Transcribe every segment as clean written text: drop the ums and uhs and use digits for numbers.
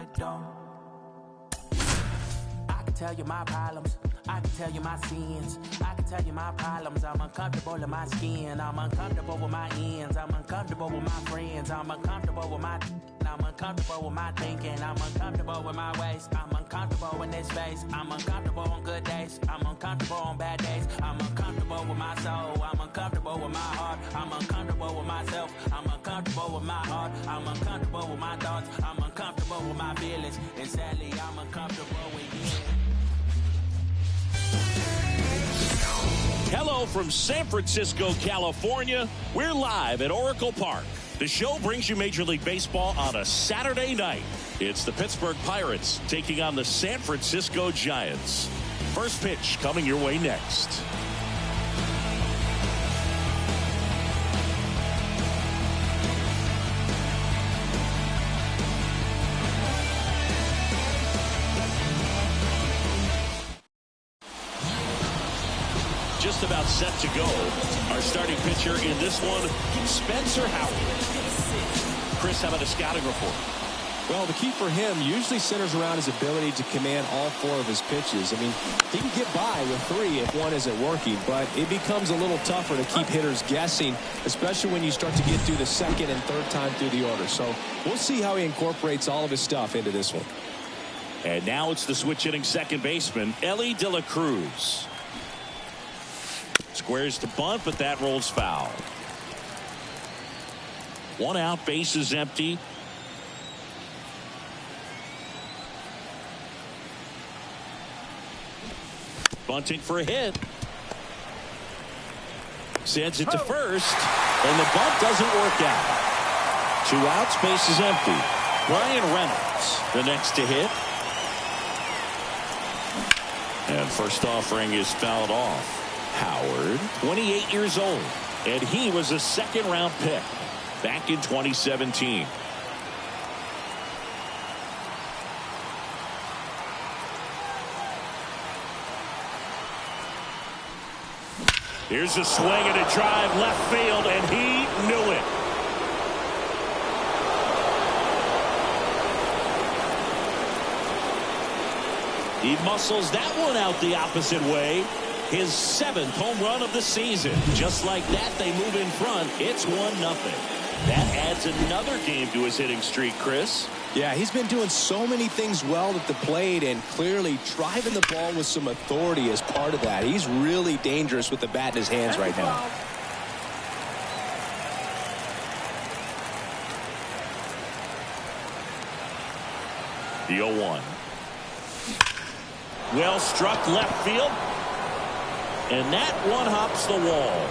it don't. I can tell you my problems, I can tell you my sins, I can tell you my problems. I'm uncomfortable in my skin, I'm uncomfortable with my ends, I'm uncomfortable with my friends, I'm uncomfortable with my I'm uncomfortable with my thinking, I'm uncomfortable with my ways, I'm uncomfortable in this space, I'm uncomfortable on good days, I'm uncomfortable on bad days, I'm uncomfortable with my soul, I'm uncomfortable with my heart, I'm uncomfortable with myself, I'm uncomfortable with my heart, I'm uncomfortable with my thoughts, I'm uncomfortable with my feelings, and sadly I'm uncomfortable with you. Hello from San Francisco, California. We're live at Oracle Park. The show brings you Major League Baseball on a Saturday night. It's the Pittsburgh Pirates taking on the San Francisco Giants. First pitch coming your way next. Just about set to go. Our starting pitcher in this one, Spencer Howard. Chris, how about a scouting report? Well, the key for him usually centers around his ability to command all four of his pitches. I mean, he can get by with three if one isn't working, but it becomes a little tougher to keep hitters guessing, especially when you start to get through the second and third time through the order. So we'll see how he incorporates all of his stuff into this one. And now it's the switch hitting second baseman, Ellie De La Cruz. Squares to bunt, but that rolls foul. One out, base is empty. Bunting for a hit. Sends it to first, and the bunt doesn't work out. 2 outs, base is empty. Brian Reynolds, the next to hit. And first offering is fouled off. Howard, 28 years old, and he was a second-round pick back in 2017. Here's a swing and a drive left field, and he knew it. He muscles that one out the opposite way. His 7th home run of the season. Just like that, they move in front. It's 1-0. That adds another game to his hitting streak, Chris. Yeah, he's been doing so many things well at the plate and clearly driving the ball with some authority as part of that. He's really dangerous with the bat in his hands right now. The 0-1. Well struck left field. And that one hops the wall.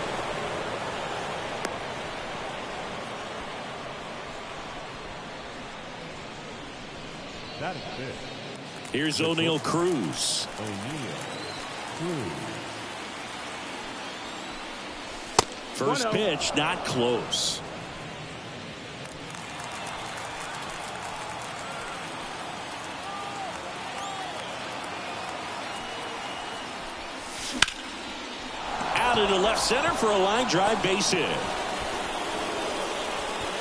That is big. Here's O'Neal Cruz. First pitch, not close. Into left center for a line drive base hit.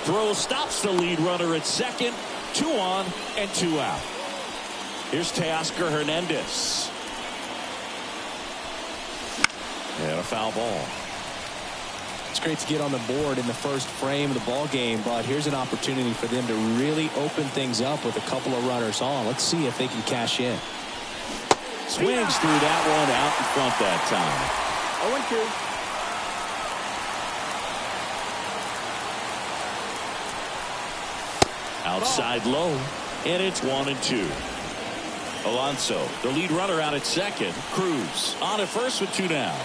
Throw stops the lead runner at second. 2 on and 2 out. Here's Teoscar Hernandez. And a foul ball. It's great to get on the board in the first frame of the ball game, but here's an opportunity for them to really open things up with a couple of runners on. Let's see if they can cash in. Swings through that one out in front that time. 0-2. Outside low, and it's 1-2. Alonso, the lead runner, out at second. Cruz on at first with 2 down.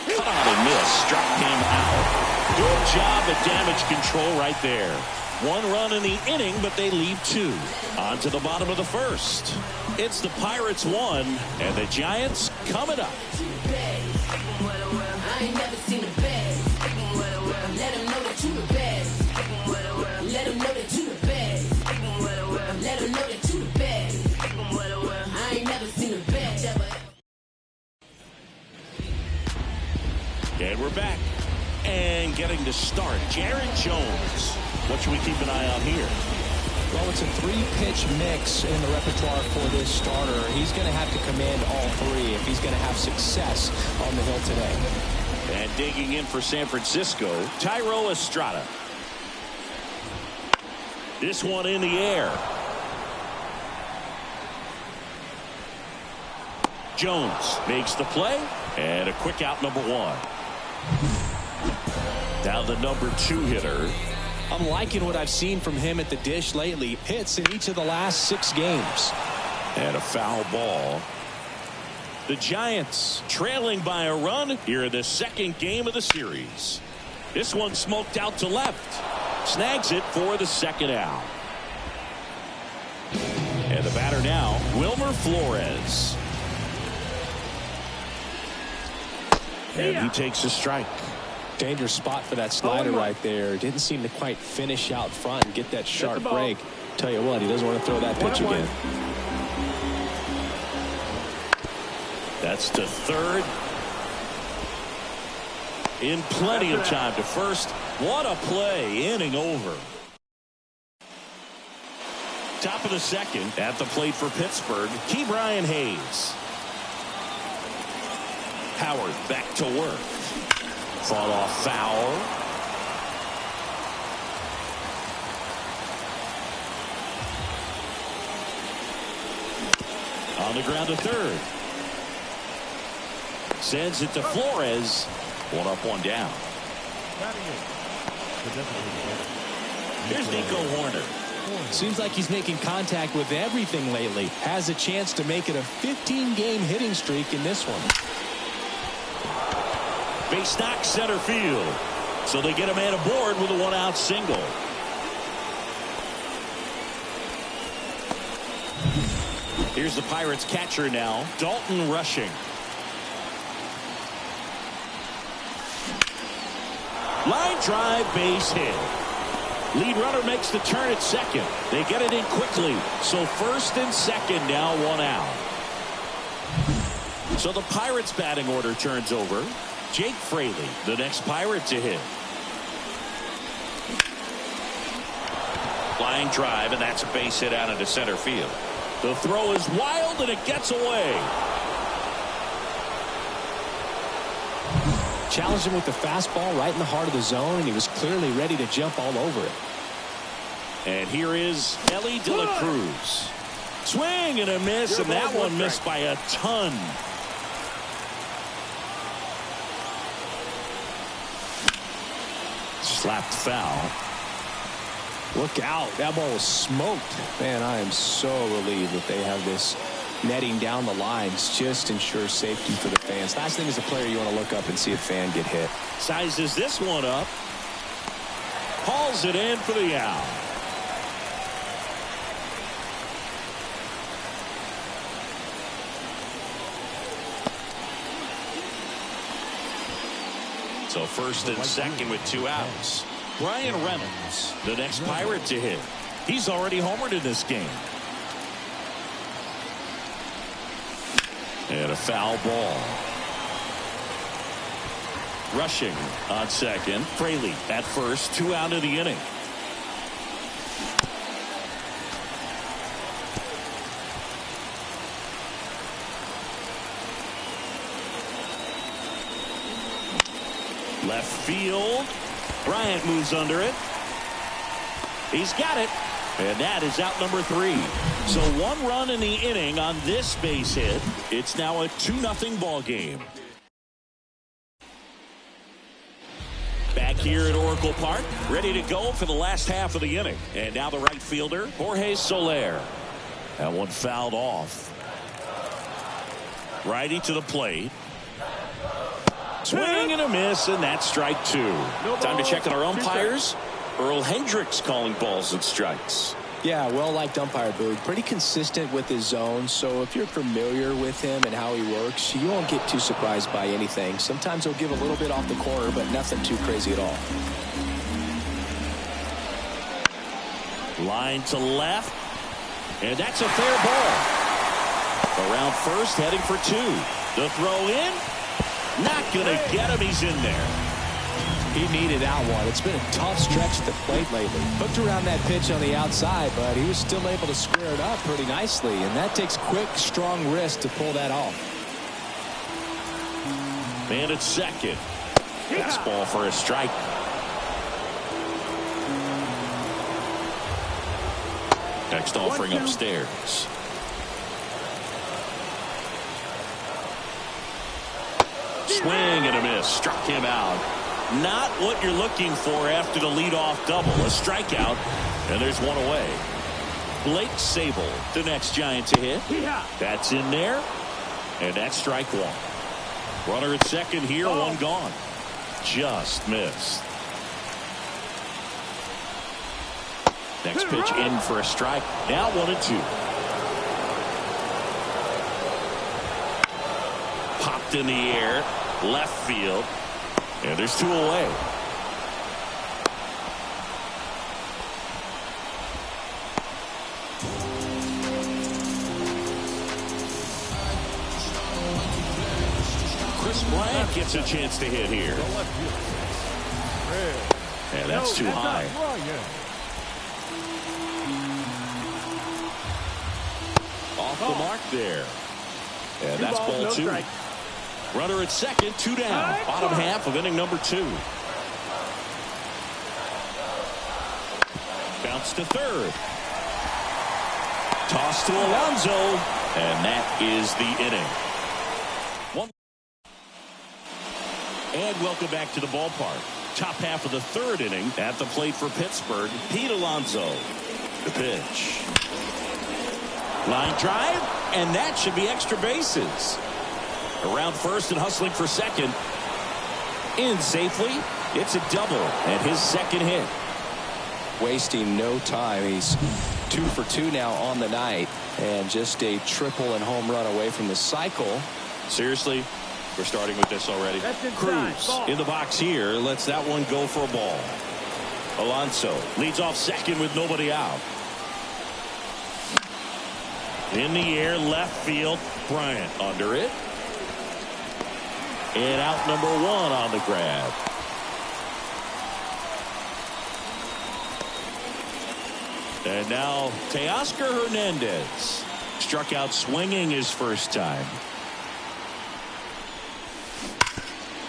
Cut out and miss, struck him out. Good job at damage control right there. 1 run in the inning, but they leave 2. On to the bottom of the first. It's the Pirates 1, and the Giants coming up. And we're back. And getting to start, Jared Jones. What should we keep an eye on here? Well, it's a 3-pitch mix in the repertoire for this starter. He's going to have to command all 3 if he's going to have success on the hill today. And digging in for San Francisco, Thairo Estrada. This one in the air. Jones makes the play, and a quick out, number 1. Now the number 2 hitter. I'm liking what I've seen from him at the dish lately. Hits in each of the last 6 games. And a foul ball. The Giants trailing by a run here in the 2nd game of the series. This one smoked out to left. Snags it for the 2nd out. And the batter now, Wilmer Flores. And he takes a strike. Dangerous spot for that slider right there. Didn't seem to quite finish out front and get that sharp break. Tell you what, he doesn't want to throw that pitch again. That's to 3rd. In plenty of time to 1st. What a play. Inning over. Top of the 2nd. At the plate for Pittsburgh, Ke'Bryan Hayes. Howard back to work. Fought off foul. On the ground to 3rd. Sends it to Flores. 1 up, 1 down. Here's Nico Horner. Seems like he's making contact with everything lately. Has a chance to make it a 15-game hitting streak in this one. Base knock center field. So they get a man aboard with a 1-out single. Here's the Pirates catcher now, Dalton Rushing. Line drive, base hit. Lead runner makes the turn at 2nd. They get it in quickly. So 1st and 2nd now, 1 out. So the Pirates batting order turns over. Jake Fraley, the next Pirate to hit. Flying drive, and that's a base hit out into center field. The throw is wild, and it gets away. Challenged him with the fastball right in the heart of the zone, and he was clearly ready to jump all over it. And here is Ellie De La Cruz. Swing and a miss, and that one missed by a ton. Slapped foul. Look out. That ball was smoked. Man, I am so relieved that they have this netting down the lines. Just ensures safety for the fans. Last thing as a player, you want to look up and see a fan get hit. Sizes this one up. Hauls it in for the out. So 1st and 2nd with 2 outs. Brian Reynolds, the next Pirate to hit. He's already homered in this game. And a foul ball. Rushing on 2nd. Fraley at 1st. 2 out of the inning. Left field. Bryant moves under it. He's got it. And that is out number 3. So 1 run in the inning on this base hit. It's now a 2-0 ball game. Back here at Oracle Park, ready to go for the last half of the inning. And now the right fielder, Jorge Soler. That one fouled off. Righty to the plate. Swing and a miss, and that's strike 2. Time to check on our umpires. Earl Hendricks calling balls and strikes. Yeah, well-liked umpire, Boog. Pretty consistent with his zone, so if you're familiar with him and how he works, you won't get too surprised by anything. Sometimes he'll give a little bit off the corner, but nothing too crazy at all. Line to left, and that's a fair ball. Around 1st, heading for 2. The throw in. Not going to get him. He's in there. He needed that one. It's been a tough stretch at the plate lately. Hooked around that pitch on the outside, but he was still able to square it up pretty nicely, and that takes quick, strong wrist to pull that off. Man at second. Fastball for a strike. Next offering upstairs. Swing and a miss. Struck him out. Not what you're looking for after the leadoff double. A strikeout, and there's one away. Blake Sable, the next Giant to hit. That's in there, and that's strike one. Runner at second here, one gone. Just missed. Next pitch in for a strike. Now 1-2. Popped in the air, left field, and there's two away. Chris Bryant gets a chance to hit here. And that's too high. Off the mark there. And that's ball two. Runner at second, two down. Bottom half of inning number 2. Bounce to third. Toss to Alonso. And that is the inning. And welcome back to the ballpark. Top half of the third inning. At the plate for Pittsburgh, Pete Alonso. The pitch. Line drive, and that should be extra bases. Around first and hustling for second. In safely. It's a double, and his second hit. Wasting no time. He's 2 for 2 now on the night, and just a triple and home run away from the cycle. Seriously, we're starting with this already. Cruz in the box here lets that one go for a ball. Alonso leads off second with nobody out. In the air, left field. Bryant under it. And out number 1 on the grab. And now Teoscar Hernandez struck out swinging his first time.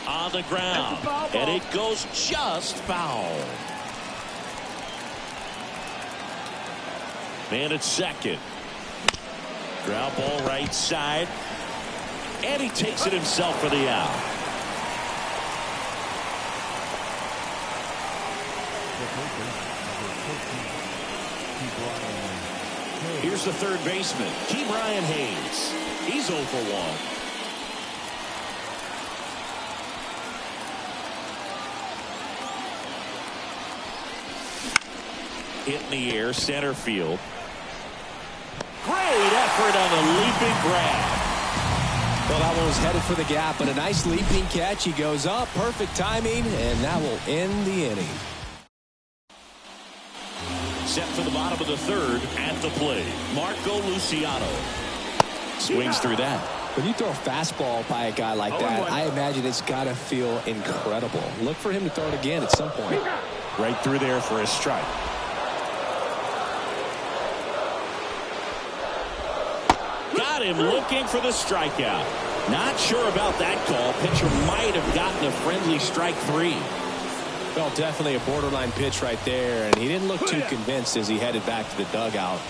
On the ground. And it goes just foul. Man at second. Ground ball right side. And he takes it himself for the out. Here's the third baseman, Ke'Bryan Hayes. He's 0 for 1. Hit in the air, center field. Great effort on a leaping grab. Well, that one was headed for the gap, but a nice leaping catch. He goes up, perfect timing, and that will end the inning. Set for the bottom of the third at the plate. Marco Luciano swings through that. When you throw a fastball by a guy like that, I imagine it's got to feel incredible. Look for him to throw it again at some point. Right through there for a strike. Got him looking for the strikeout. Not sure about that call. Pitcher might have gotten a friendly strike 3. Well, definitely a borderline pitch right there, and he didn't look too convinced as he headed back to the dugout.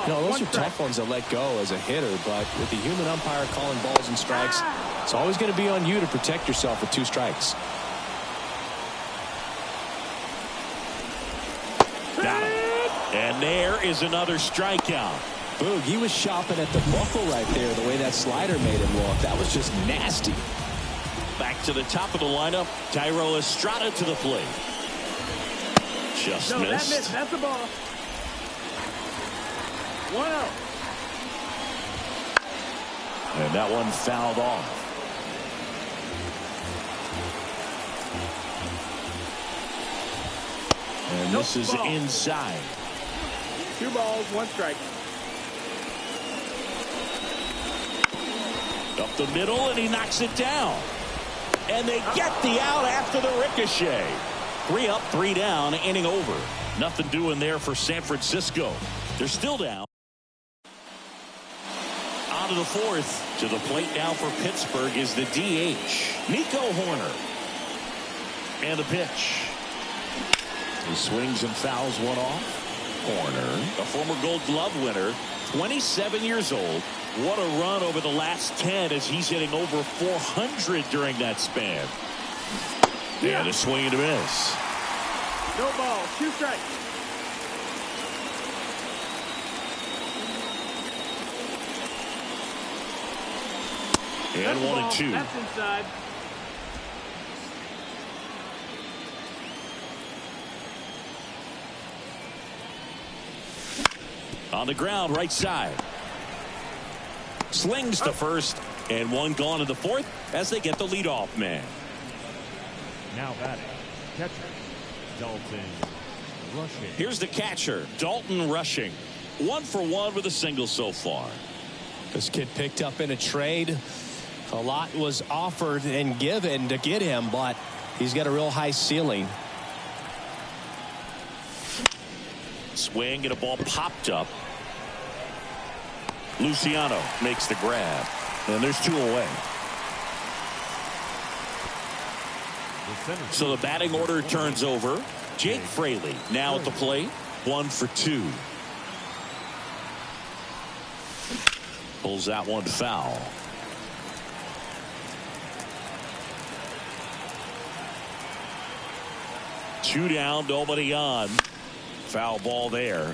Those are tough ones to let go as a hitter, but with the human umpire calling balls and strikes, it's always going to be on you to protect yourself with 2 strikes. Got him. And there is another strikeout. Boog, he was shopping at the buckle right there, the way that slider made him look. That was just nasty. Back to the top of the lineup, Thairo Estrada to the plate. Just missed. That's the ball. 1 out. And that one fouled off. And this is inside. 2 balls, 1 strike. Up the middle, and he knocks it down. And they get the out after the ricochet. 3 up, 3 down, inning over. Nothing doing there for San Francisco. They're still down. On to the 4th. To the plate now for Pittsburgh is the DH, Nico Horner. And the pitch. He swings and fouls one off. Horner, a former Gold Glove winner, 27 years old. What a run over the last 10 as he's hitting over 400 during that span. And a swing and a miss. No ball, 2 strikes. And 1-2. That's inside. On the ground, right side. Slings to first, and 1 gone in the 4th as they get the leadoff man. Now batting, catcher, Dalton Rushing. Here's the catcher, Dalton Rushing. 1 for 1 with a single so far. This kid picked up in a trade. A lot was offered and given to get him, but he's got a real high ceiling. Swing and a ball popped up. Luciano makes the grab. And there's 2 away. So the batting order turns over. Jake Fraley now at the plate. 1 for 2. Pulls that one foul. Two down, nobody on. Foul ball there.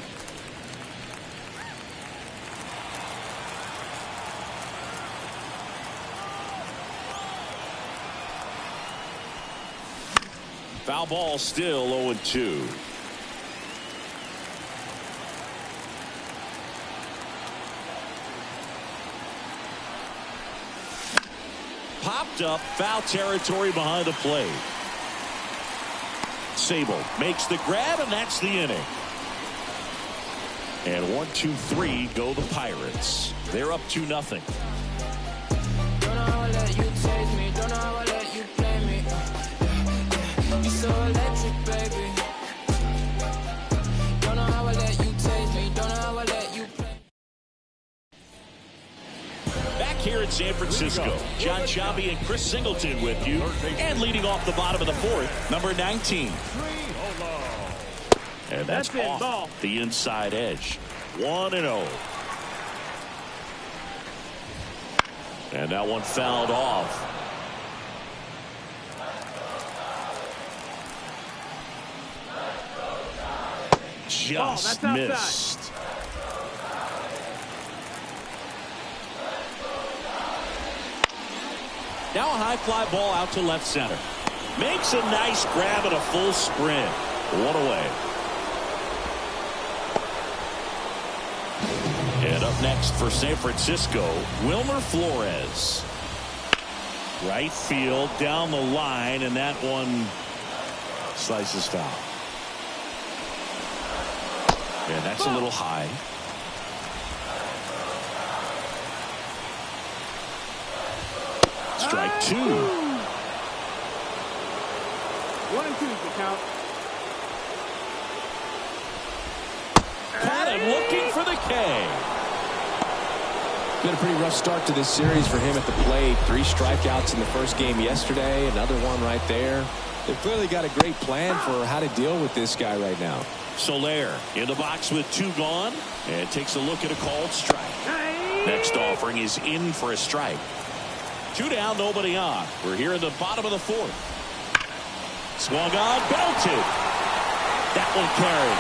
Foul ball still 0-2. Popped up, foul territory behind the plate. Sable makes the grab, and that's the inning. And 1, 2, 3 go the Pirates. They're up 2-0. Don't know how I let you taste me. Don't know how I let you play me. You so electric, baby. Don't know how I let you taste me. Don't know how I let you play. Back here in San Francisco, John Sciambi and Chris Singleton with you. And leading off the bottom of the 4th, number 19. And that's off the inside edge. 1-0. And that one fouled off. Just missed. Now a high fly ball out to left center. Makes a nice grab and a full sprint. 1 away. And up next for San Francisco, Wilmer Flores. Right field, down the line, and that one slices foul. And that's a little high. Strike 2. 1 and 2 is the count. Caught him looking for the K. Been a pretty rough start to this series for him at the plate. 3 strikeouts in the first game yesterday. Another one right there. They've clearly got a great plan for how to deal with this guy right now. Soler in the box with 2 gone and takes a look at a called strike. Next offering is in for a strike. 2 down, nobody on. We're here in the bottom of the 4th. Swung on, belted. That one carried.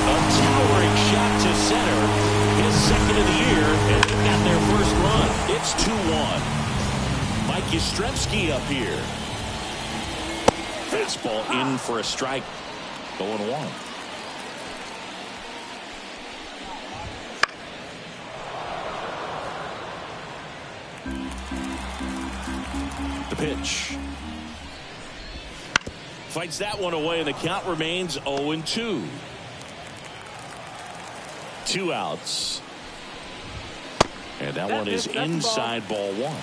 A towering shot to center. His second of the year, and they've got their first run. It's 2-1. Mike Yastrzemski up here. Fastball in for a strike. 0-1. The pitch. Fights that one away, and the count remains 0-2. 2 outs. And that one is inside ball one.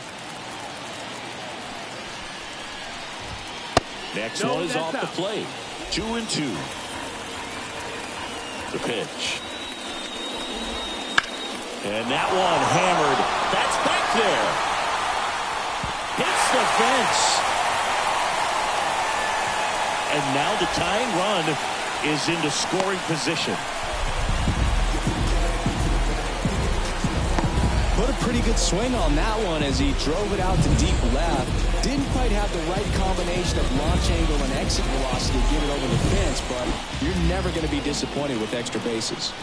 Next one is off the plate. 2-2. The pitch. And that one hammered. That's back there. Hits the fence. And now the tying run is into scoring position. Put a pretty good swing on that one as he drove it out to deep left. Didn't quite have the right combination of launch angle and exit velocity to get it over the fence, but you're never going to be disappointed with extra bases.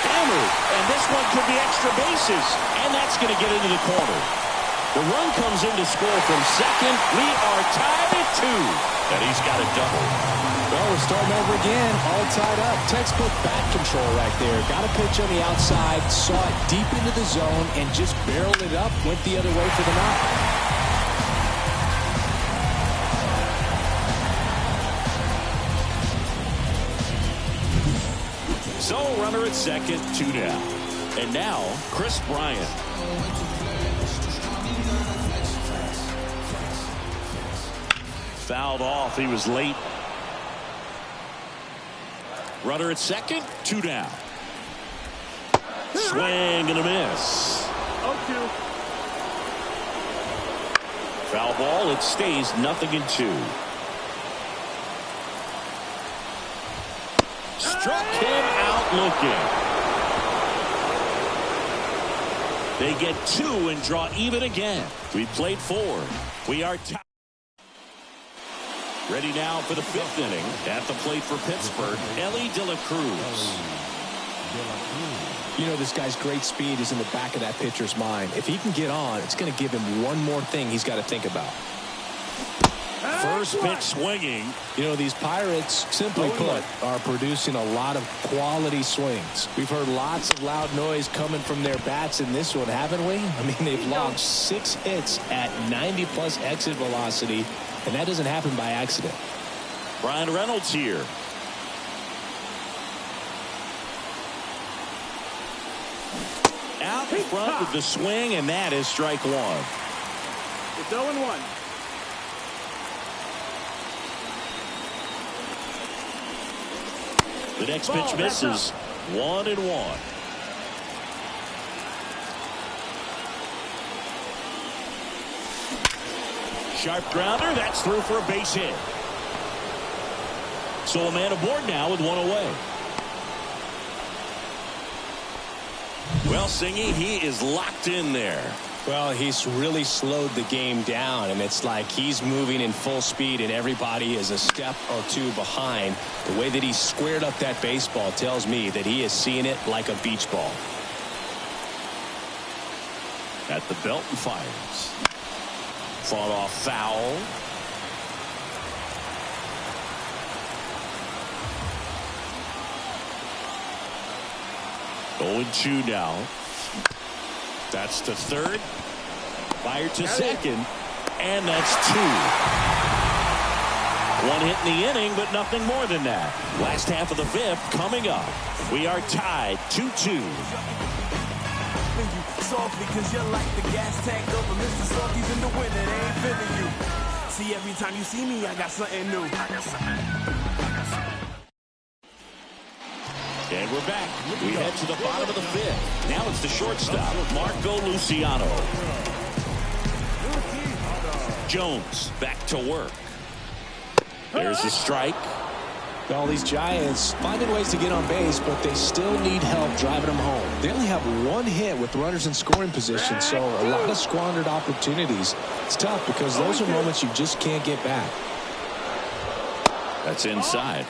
Hammered, and this one could be extra bases, and that's going to get into the corner. The run comes in to score from second. We are tied at 2, and he's got a double. Well, we're starting over again, all tied up. Textbook bat control right there. Got a pitch on the outside, saw it deep into the zone, and just barreled it up, went the other way for the knock. So, runner at second, 2 down. And now, Chris Bryant. Fouled off. He was late. Runner at second, 2 down. Swing and a miss. 0-2. Foul ball. It stays 0-2. Struck him out looking. They get 2 and draw even again. We played 4. We are tied. Ready now for the 5th inning. At the plate for Pittsburgh, Ellie De La Cruz. You know, this guy's great speed is in the back of that pitcher's mind. If he can get on, it's going to give him one more thing he's got to think about. First pitch swinging. You know, these Pirates, simply put, are producing a lot of quality swings. We've heard lots of loud noise coming from their bats in this one, haven't we? I mean, they've logged 6 hits at 90-plus exit velocity, and that doesn't happen by accident. Brian Reynolds here. Out in front with the swing, and that is strike 1. It's 0-1. The next pitch misses. 1-1. Sharp grounder. That's through for a base hit. So a man aboard now with 1 away. Well, Singy, he is locked in there. Well, he's really slowed the game down, and it's like he's moving in full speed and everybody is a step or 2 behind. The way that he squared up that baseball tells me that he is seeing it like a beach ball. At the belt and fires. Fought off foul. Oh, 2 now. That's to third. Fired to second. And that's 2. 1 hit in the inning, but nothing more than that. Last half of the 5th coming up. We are tied 2-2. Softly, cause you're like the gas tank of a Mr. Salty's in the winter, they ain't feeling you. See, every time you see me, I got something new. And we're back. We head to the bottom of the 5th. Now it's the shortstop, Marco Luciano. Jones back to work. There's a strike. All these Giants finding ways to get on base, but they still need help driving them home. They only have 1 hit with runners in scoring position, so a lot of squandered opportunities. It's tough because those are moments you just can't get back. That's inside.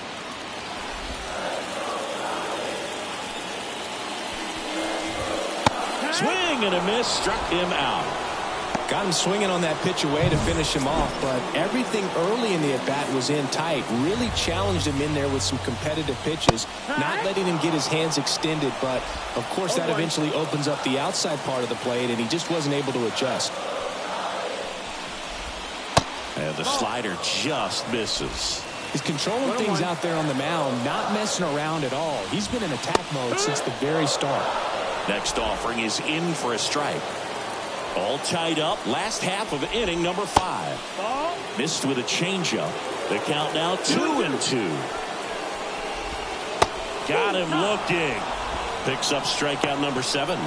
Swing and a miss, struck him out. Got him swinging on that pitch away to finish him off, but everything early in the at-bat was in tight. Really challenged him in there with some competitive pitches, not letting him get his hands extended, but of course that eventually opens up the outside part of the plate, and he just wasn't able to adjust. And the slider just misses. He's controlling things out there on the mound, not messing around at all. He's been in attack mode since the very start. Next offering is in for a strike. All tied up. Last half of inning number 5. Missed with a changeup. The count now 2-2. Got him looking. Picks up strikeout number 7.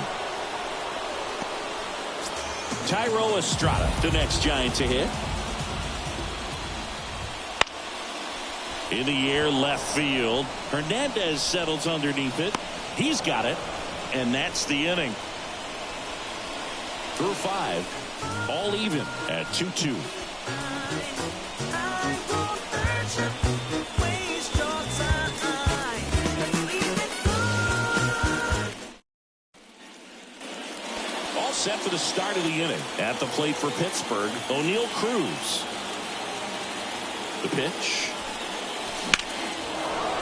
Tyro Estrada, the next Giant to hit. In the air, left field. Hernandez settles underneath it. He's got it. And that's the inning. Through 5. All even at 2-2. All set for the start of the inning. At the plate for Pittsburgh, O'Neal Cruz. The pitch.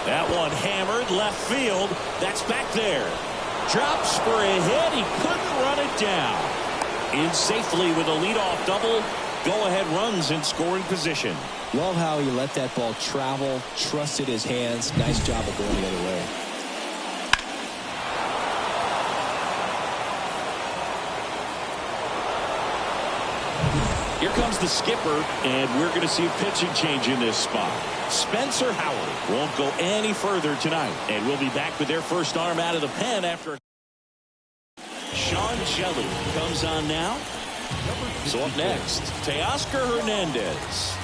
That one hammered left field. That's back there. Drops for a hit. He couldn't run it down. In safely with a leadoff double. Go-ahead runs in scoring position. Love how he let that ball travel, trusted his hands. Nice job of going the other way. Here comes the skipper, and we're going to see a pitching change in this spot. Spencer Howard won't go any further tonight, and we'll be back with their first arm out of the pen after. Sean Shelley comes on now. So up next, Teoscar Hernandez.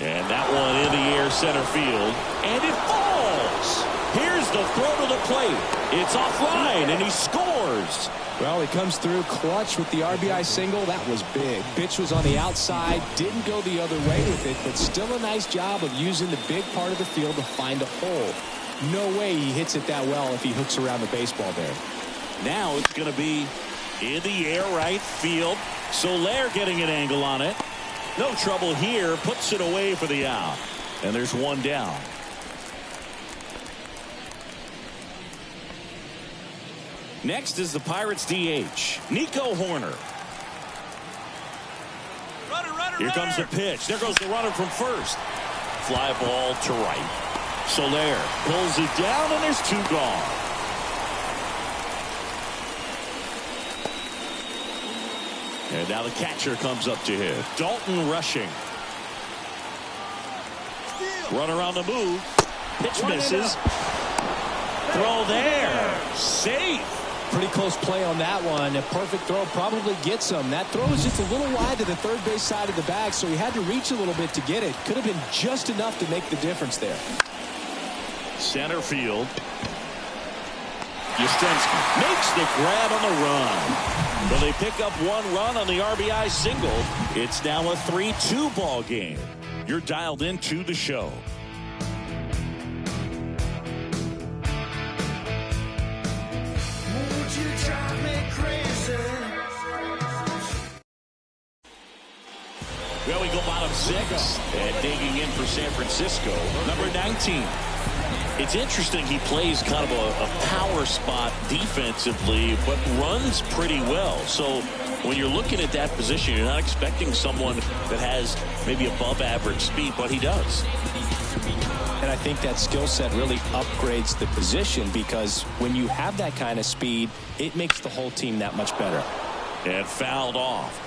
And that one in the air center field. And it falls. Here's the throw to the plate. It's offline, and he scores. Well, he comes through clutch with the RBI single. That was big. Pitch was on the outside. Didn't go the other way with it, but still a nice job of using the big part of the field to find a hole. No way he hits it that well if he hooks around the baseball there. Now it's going to be in the air right field. Soler getting an angle on it. No trouble here. Puts it away for the out. And there's one down. Next is the Pirates DH, Nico Horner. Here comes the pitch. There goes the runner from first. Fly ball to right. Soler pulls it down, and there's 2 gone. And now the catcher comes up to hit. Dalton rushing. Runner on the move. Pitch misses. Throw there. Safe. Pretty close play on that one. A perfect throw probably gets him. That throw was just a little wide to the third base side of the bag, so he had to reach a little bit to get it. Could have been just enough to make the difference there. Center field. Yastrzemski makes the grab on the run. Well, they pick up 1 run on the RBI single. It's now a 3-2 ball game. You're dialed into the show. Well, we go bottom 6, and digging in for San Francisco, number 19. It's interesting he plays kind of a power spot defensively, but runs pretty well. So when you're looking at that position, you're not expecting someone that has maybe above average speed, but he does. And I think that skill set really upgrades the position, because when you have that kind of speed, it makes the whole team that much better. And fouled off.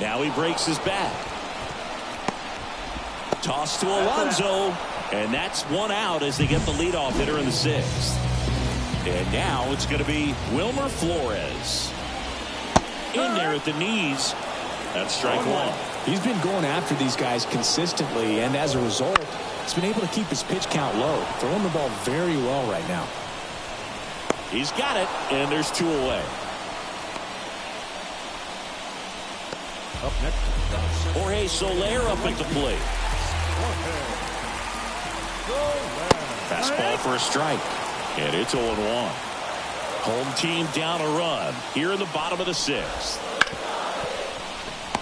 Now he breaks his bat. Toss to Alonso, and that's 1 out as they get the leadoff hitter in the 6th. And now it's going to be Wilmer Flores. In there at the knees. That's strike 1. He's been going after these guys consistently, and as a result, he's been able to keep his pitch count low. Throwing the ball very well right now. He's got it, and there's 2 away. Up next, Jorge Soler up at the plate. Fastball for a strike. And it's 0-1. Home team down a run here in the bottom of the 6th.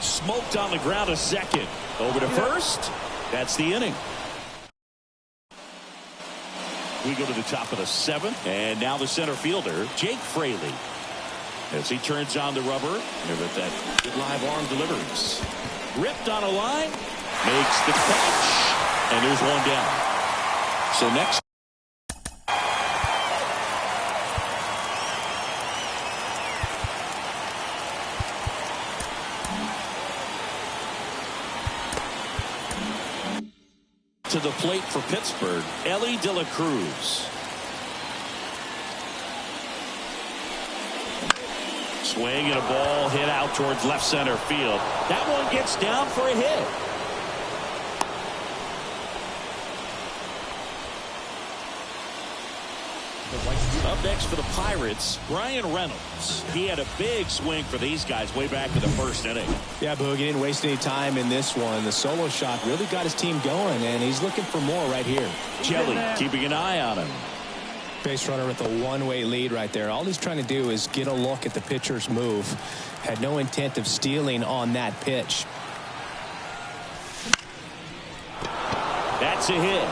Smoked on the ground a second. Over to first. That's the inning. We go to the top of the 7th. And now the center fielder, Jake Fraley. As he turns on the rubber, here with that good live arm delivers. Ripped on a line. Makes the catch. And there's one down. So next. To the plate for Pittsburgh, Ellie De La Cruz. Swing and a ball hit out towards left center field. That one gets down for a hit. Up next for the Pirates, Brian Reynolds. He had a big swing for these guys way back in the first inning. Yeah, Boog, he didn't waste any time in this one. The solo shot really got his team going, and he's looking for more right here. Jelly keeping an eye on him. Base runner with a one-way lead right there. All he's trying to do is get a look at the pitcher's move. Had no intent of stealing on that pitch. That's a hit.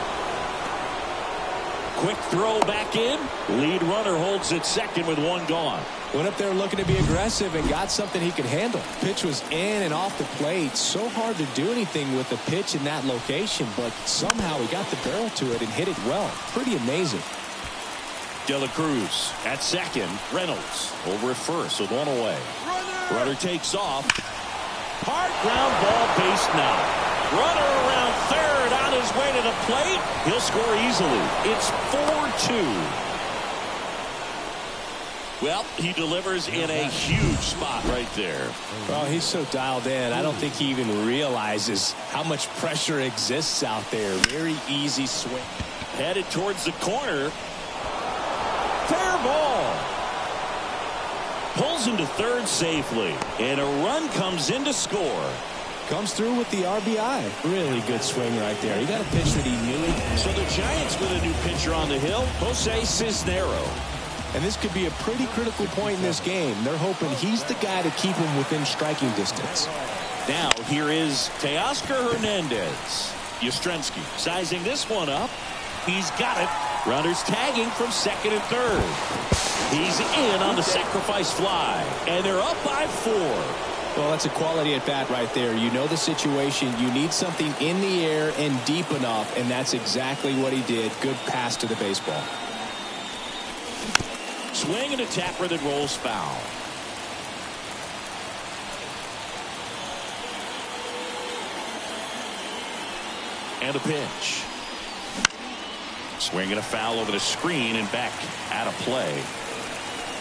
Quick throw back in. Lead runner holds at second with one gone. Went up there looking to be aggressive and got something he could handle. Pitch was in and off the plate. So hard to do anything with the pitch in that location, but somehow he got the barrel to it and hit it well. Pretty amazing. De La Cruz at second. Reynolds over at first with one away. Runner takes off. Hard ground ball, base knock. Runner around third on his way to the plate. He'll score easily. It's 4-2. Well, he delivers in a huge spot right there. Well, he's so dialed in. I don't think he even realizes how much pressure exists out there. Very easy swing. Headed towards the corner. Fair ball. Pulls him to third safely. And a run comes in to score. Comes through with the RBI. Really good swing right there. He got a pitch that he knew. So the Giants with a new pitcher on the hill, Jose Cisnero. And this could be a pretty critical point in this game. They're hoping he's the guy to keep him within striking distance. Now here is Teoscar Hernandez. Yastrzemski sizing this one up. He's got it. Runners tagging from second and third. He's in on the sacrifice fly. And they're up by 4. Well, that's a quality at bat right there. You know the situation. You need something in the air and deep enough, and that's exactly what he did. Good pass to the baseball. Swing and a tapper that rolls foul. And a pitch. Swing and a foul over the screen and back out of play.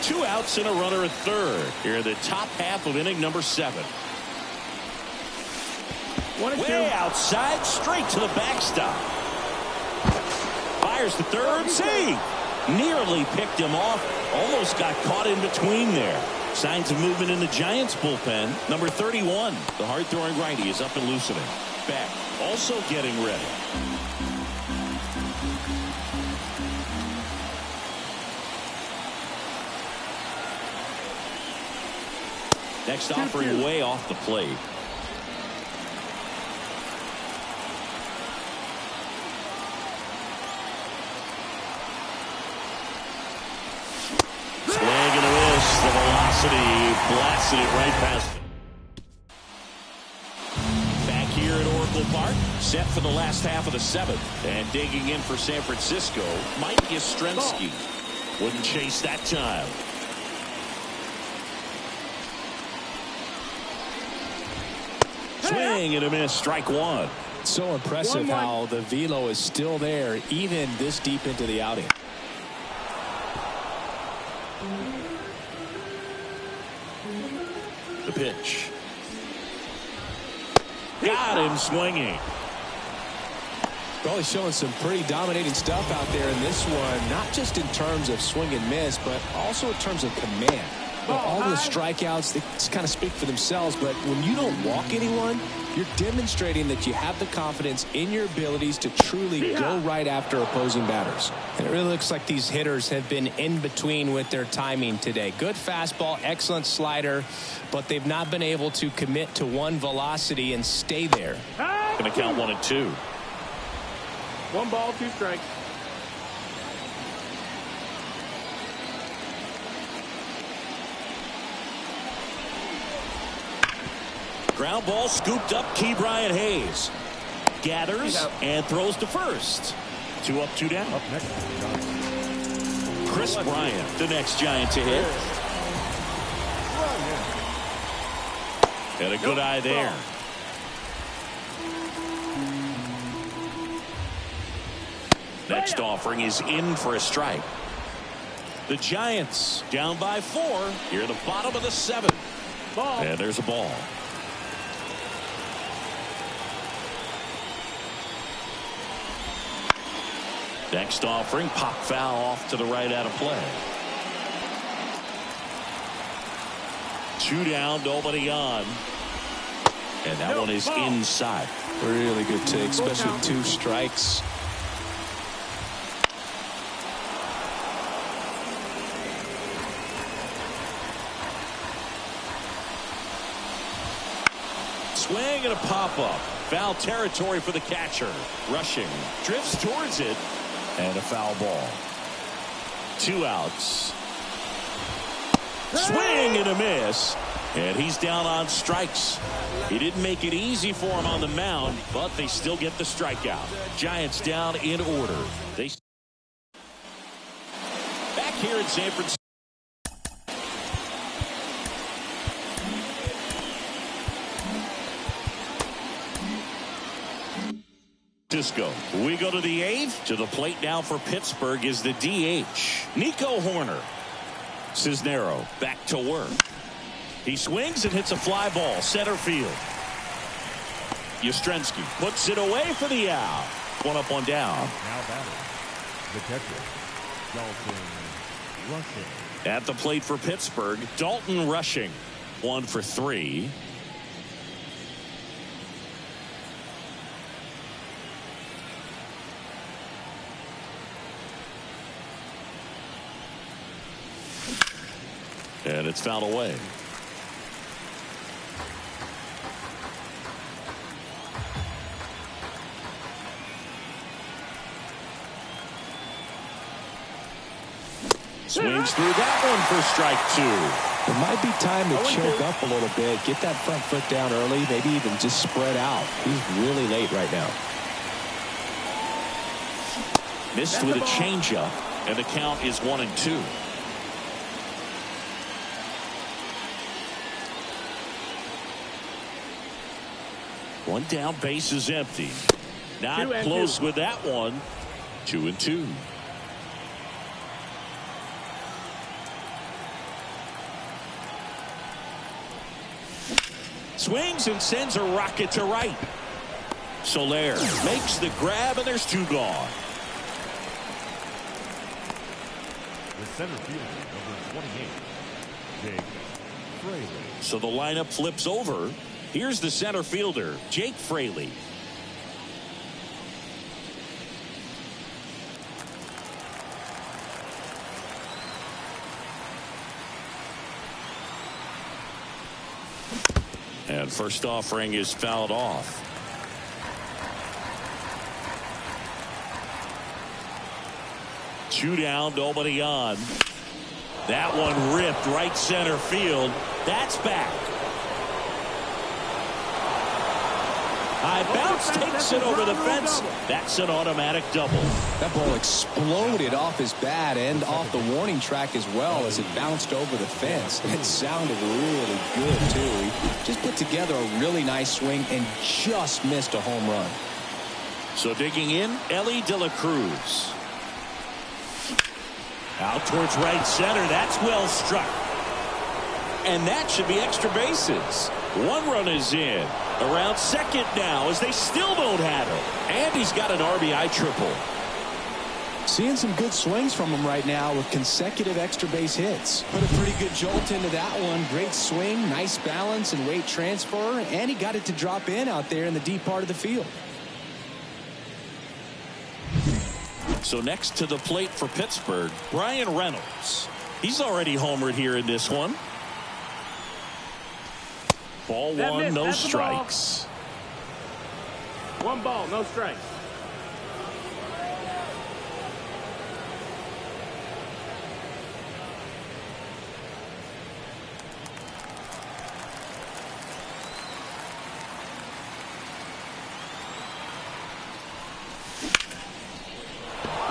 2 outs and a runner at third. Here in the top half of inning number 7. Way outside, straight to the backstop. Fires to third. See, nearly picked him off. Almost got caught in between there. Signs of movement in the Giants bullpen. Number 31, the hard-throwing righty, is up and loosening. Back, also getting ready. Next offering way off the plate. Swing and a miss. The velocity blasted it right past him. Back here at Oracle Park, set for the last half of the 7th. And digging in for San Francisco, Mike Yastrzemski. Wouldn't chase that time. Swing and a miss, strike 1. So impressive how the velo is still there even this deep into the outing. The pitch. Got him swinging. Probably showing some pretty dominating stuff out there in this one, not just in terms of swing and miss, but also in terms of command. All the strikeouts, they kind of speak for themselves, but when you don't walk anyone, you're demonstrating that you have the confidence in your abilities to truly go right after opposing batters. And it really looks like these hitters have been in between with their timing today. Good fastball, excellent slider, but they've not been able to commit to one velocity and stay there. Going to count 1 and 2. 1 ball, 2 strikes. Ground ball scooped up. Key Brian Hayes. gathers and throws to first. 2 up, 2 down. Up next, Chris Bryant, the next Giant to hit. And a good eye there. Next offering is in for a strike. The Giants down by 4 here at the bottom of the 7th. Ball. And there's a ball. Next offering, pop foul off to the right out of play. 2 down, nobody on. And that one is inside. Really good take, especially with 2 strikes. Swing and a pop-up. Foul territory for the catcher. Rushing. Drifts towards it. And a foul ball. 2 outs. Swing and a miss. And he's down on strikes. He didn't make it easy for him on the mound, but they still get the strikeout. Giants down in order. Back here in San Francisco. We go to the 8th. To the plate now for Pittsburgh is the DH, Nico Horner. Cisnero back to work. He swings and hits a fly ball center field. Yastrzemski puts it away for the out. 1 up, 1 down. now batting. The catcher, Dalton Rushing. At the plate for Pittsburgh, Dalton Rushing. 1 for 3. And it's fouled away. Swings through that one for strike 2. It might be time to choke up a little bit, get that front foot down early, maybe even just spread out. He's really late right now. Missed with a changeup, and the count is 1-2. One down, base is empty. Not close with that one. 2-2. Swings and sends a rocket to right. Soler makes the grab, and there's 2 gone. The center fielder, number 28, Jake Fraley. So the lineup flips over. Here's the center fielder, Jake Fraley. And first offering is fouled off. Two down, nobody on. That one ripped right center field. That's back. High bounce takes it over the fence. That's an automatic double. That ball exploded off his bat and off the warning track as well as it bounced over the fence. It sounded really good, too. He just put together a really nice swing and just missed a home run. So digging in, Ellie De La Cruz. Out towards right center. That's well struck. And that should be extra bases. 1 run is in. Around second now as they still don't have it. And he's got an RBI triple. Seeing some good swings from him right now with consecutive extra base hits. Put a pretty good jolt into that one. Great swing, nice balance and weight transfer. And he got it to drop in out there in the deep part of the field. So next to the plate for Pittsburgh, Brian Reynolds. He's already homered here in this one. Ball 1, no strikes. 1 ball, no strikes.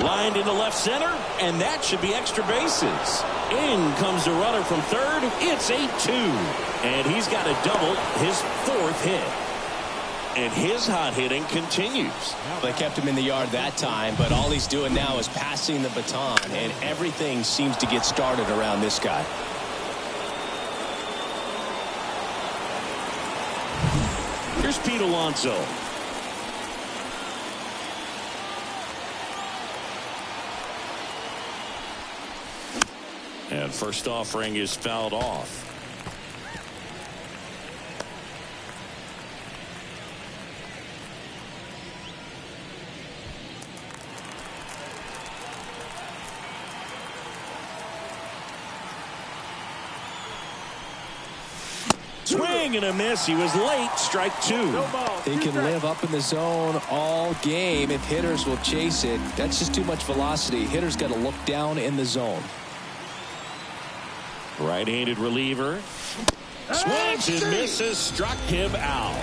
Lined into left center, and that should be extra bases. In comes the runner from third. It's 8-2. And he's got a double, his 4th hit. And his hot hitting continues. They kept him in the yard that time, but all he's doing now is passing the baton, and everything seems to get started around this guy. Here's Pete Alonso. And first offering is fouled off. Swing and a miss. He was late. Strike 2. He can live up in the zone all game if hitters will chase it. That's just too much velocity. Hitters got to look down in the zone. Right-handed reliever. Swings and misses. Struck him out.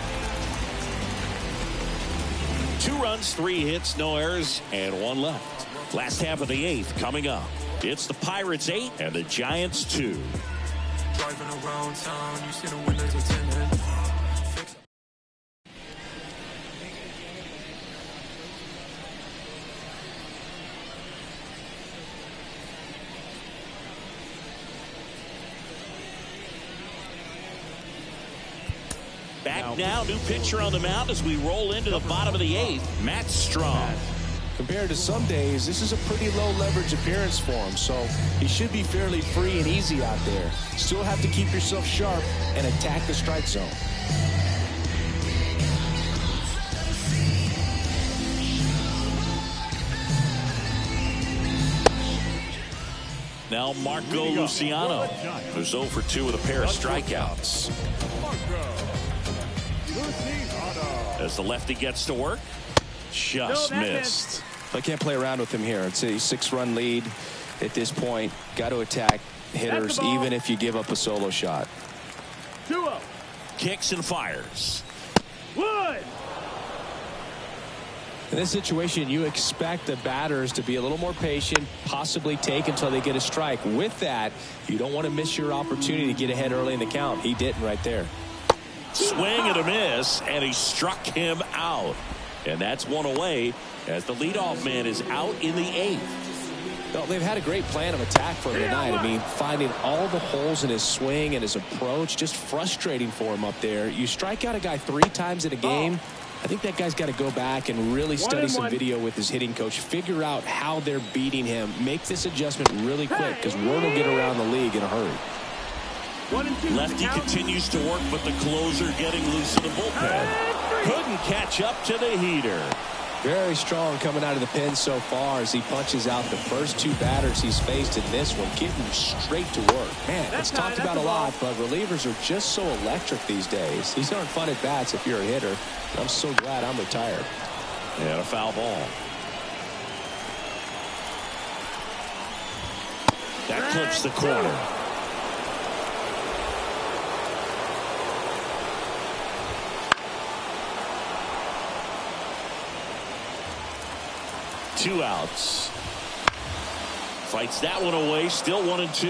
2 runs, 3 hits, no errors, and 1 left. Last half of the 8th coming up. It's the Pirates 8 and the Giants 2. Driving around town, you see the windows are tinted. Back now, new pitcher on the mound as we roll into the bottom of the 8th. Matt Strong. Compared to some days, this is a pretty low leverage appearance for him, so he should be fairly free and easy out there. Still have to keep yourself sharp and attack the strike zone. Now Marco Luciano, who's 0 for 2 with a pair of strikeouts. As the lefty gets to work, just missed. I can't play around with him here. It's a 6-run lead at this point. Got to attack hitters even if you give up a solo shot. 2-0. Kicks and fires. Wood. In this situation, you expect the batters to be a little more patient, possibly take until they get a strike. With that, you don't want to miss your opportunity to get ahead early in the count. He didn't right there. Swing and a miss, and he struck him out. And that's 1 away as the leadoff man is out in the 8th. Well, they've had a great plan of attack for him tonight. I mean, finding all the holes in his swing and his approach, just frustrating for him up there. You strike out a guy 3 times in a game. I think that guy's got to go back and really study some video with his hitting coach, figure out how they're beating him, make this adjustment really quick because word will get around the league in a hurry. 1-2. Lefty continues to work, but the closer getting loose in the bullpen. Couldn't catch up to the heater. Very strong coming out of the pen so far as he punches out the first 2 batters he's faced in this one, getting straight to work. Man, it's talked about a lot, but relievers are just so electric these days. These aren't fun at bats if you're a hitter. I'm so glad I'm retired. And a foul ball. That clips the corner. Two outs. Fights that one away. Still 1-2.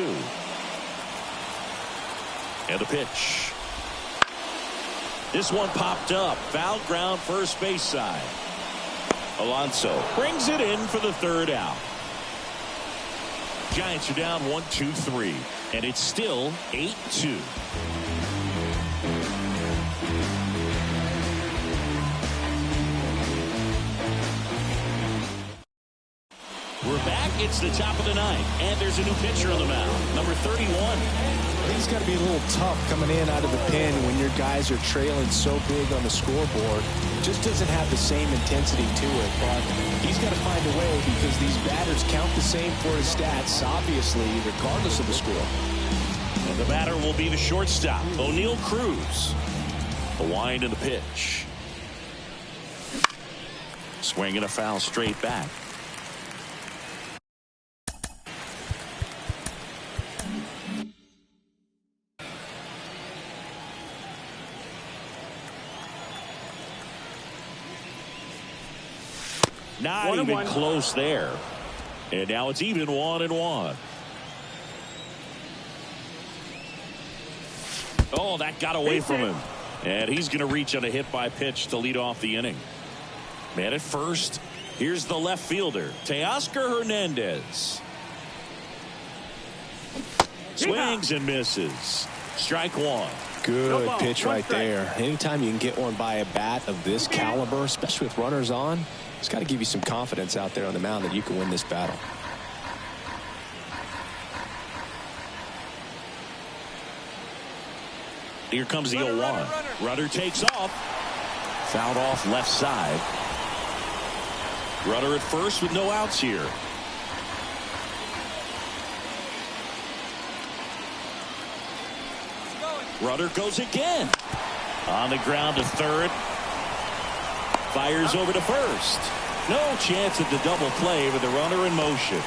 And the pitch. This one popped up. Foul ground first base side. Alonso brings it in for the 3rd out. Giants are down 1-2-3. And it's still 8-2. We're back. It's the top of the 9th, and there's a new pitcher on the mound, number 31. I think it's got to be a little tough coming in out of the pen when your guys are trailing so big on the scoreboard. It just doesn't have the same intensity to it, but he's got to find a way because these batters count the same for his stats, obviously, regardless of the score. And the batter will be the shortstop, O'Neal Cruz. The wind and the pitch. Swing and a foul straight back. Not even close there. And now it's even 1-1. Oh, that got away from him. And he's going to reach on a hit by pitch to lead off the inning. Man at first. Here's the left fielder, Teoscar Hernandez. Swings and misses. Strike one. Good pitch right there. Anytime you can get one by a bat of this caliber, especially with runners on, it's got to give you some confidence out there on the mound that you can win this battle. Here comes the 0-1. Runner takes off. Fouled off left side. Runner at first with no outs here. Runner goes again. On the ground to third. Fires over to first. No chance at the double play with the runner in motion.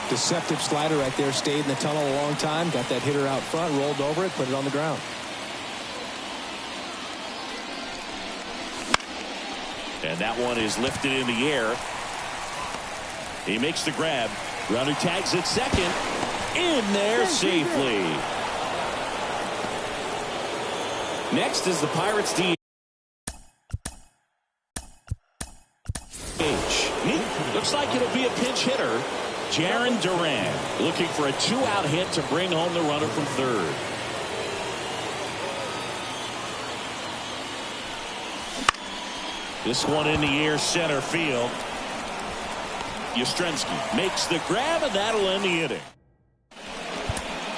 Deceptive slider right there. Stayed in the tunnel a long time. Got that hitter out front. Rolled over it. Put it on the ground. And that one is lifted in the air. He makes the grab. Runner tags at second. In there safely. Next is the Pirates DH. Looks like it'll be a pinch hitter. Jarren Duran looking for a 2-out hit to bring home the runner from third. This one in the air center field. Yastrzemski makes the grab, and that'll end the inning.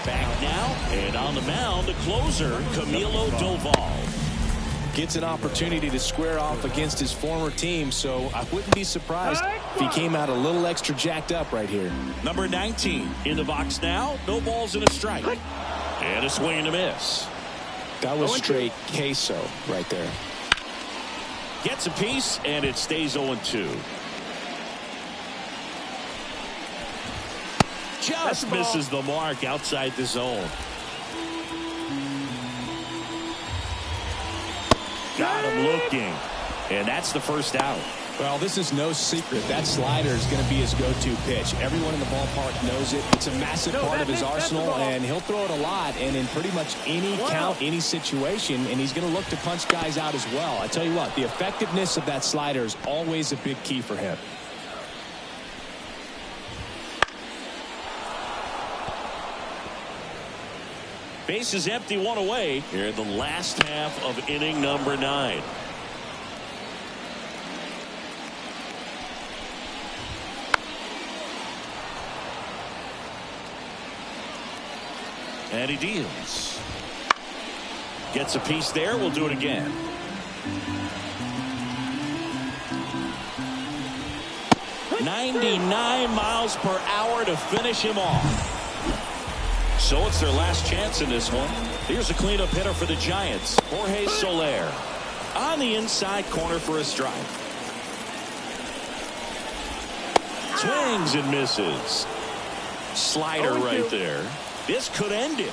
Back now, and on the mound, the closer, Camilo Doval. Gets an opportunity to square off against his former team, so I wouldn't be surprised if he came out a little extra jacked up right here. Number 19 in the box now. No balls and a strike. And a swing and a miss. That was straight queso right there. Gets a piece, and it stays 0-2. Just misses the mark outside the zone. Got him looking. And that's the first out. Well, this is no secret. That slider is going to be his go-to pitch. Everyone in the ballpark knows it. It's a massive part of his arsenal, and he'll throw it a lot and in pretty much any count, any situation, and he's going to look to punch guys out as well. I tell you what, the effectiveness of that slider is always a big key for him. Base is empty, one away here in the last half of inning number 9. And he deals. Gets a piece there. We'll do it again. .99 miles per hour to finish him off. So it's their last chance in this one. Here's a cleanup hitter for the Giants, Jorge Soler. On the inside corner for a strike. Swings and misses. Slider right there. This could end it.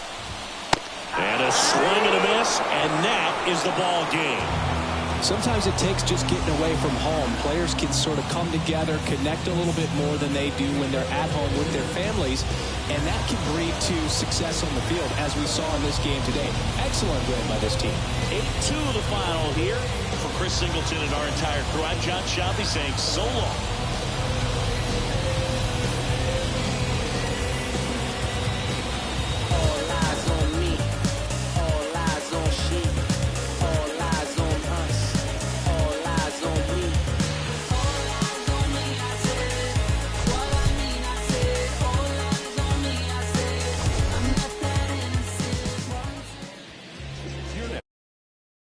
And a swing and a miss, and that is the ball game. Sometimes it takes just getting away from home. Players can sort of come together, connect a little bit more than they do when they're at home with their families, and that can breed to success on the field, as we saw in this game today. Excellent win by this team. 8-2 the final here. For Chris Singleton and our entire crew, I'm John Shabby saying so long.